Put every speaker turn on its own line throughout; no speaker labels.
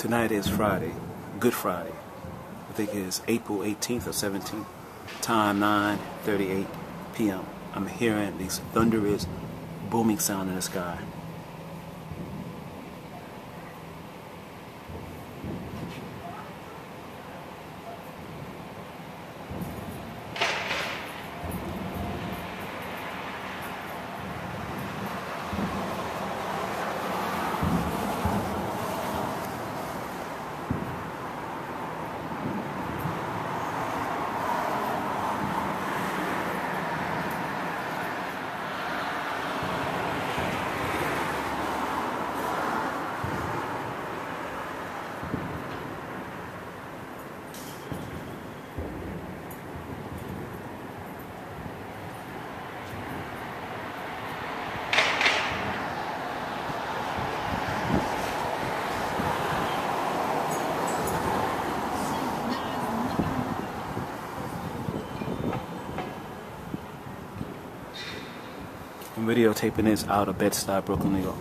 Tonight is Friday, Good Friday. I think it's April 18th or 17th. Time 9:38 p.m. I'm hearing these thunderous, booming sound in the sky. I'm videotaping this out of Bed-Stuy, Brooklyn, New York.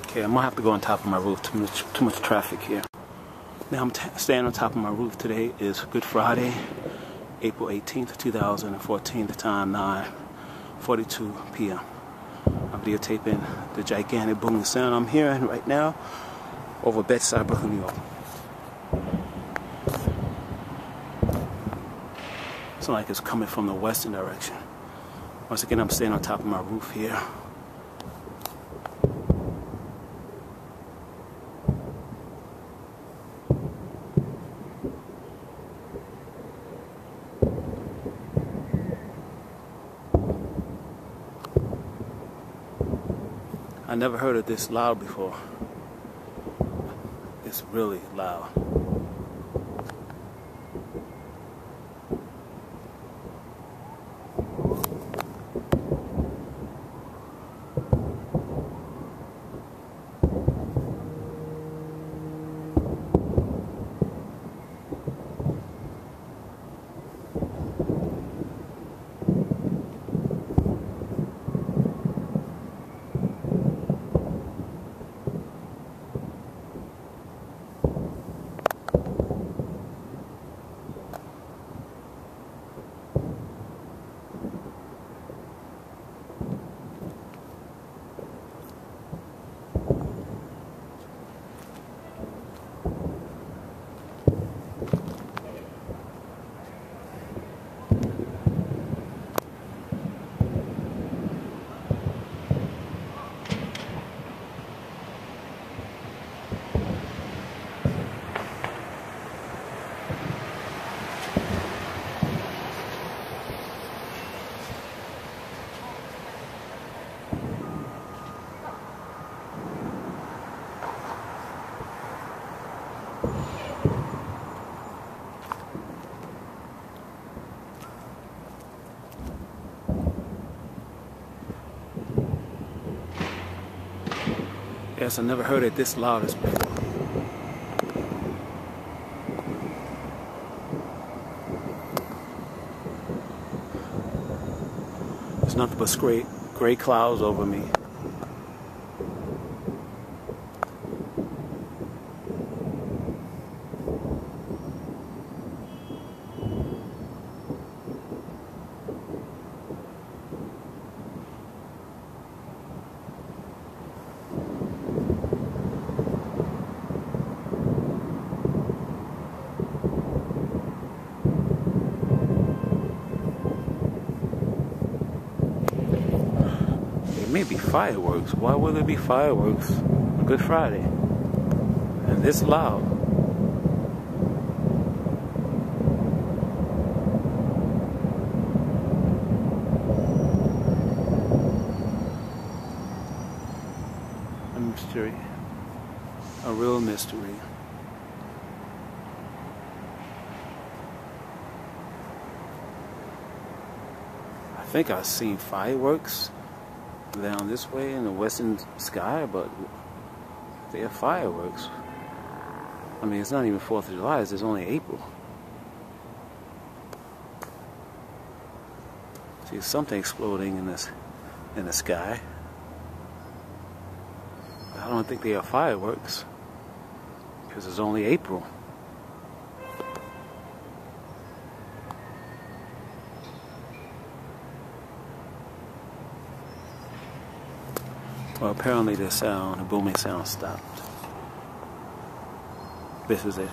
Okay, I'm gonna have to go on top of my roof. Too much traffic here. Now I'm staying on top of my roof. Today is Good Friday, April 18th, 2014. The time 9:42 p.m. I'm videotaping the gigantic booming sound I'm hearing right now over Bed-Stuy, Brooklyn, New York. It's like it's coming from the western direction. Once again, I'm staying on top of my roof here. I never heard it this loud before. It's really loud. Yes, I never heard it this loud as before. There's nothing but gray clouds over me. Maybe fireworks. Why would there be fireworks on Good Friday? And this loud. mystery. A real mystery. I think I've seen fireworks down this way in the western sky, but they are fireworks. I mean, it's not even 4th of July, it's only April. See something exploding in the sky. I don't think they are fireworks because it's only April. Well, apparently the booming sound stopped. This is it.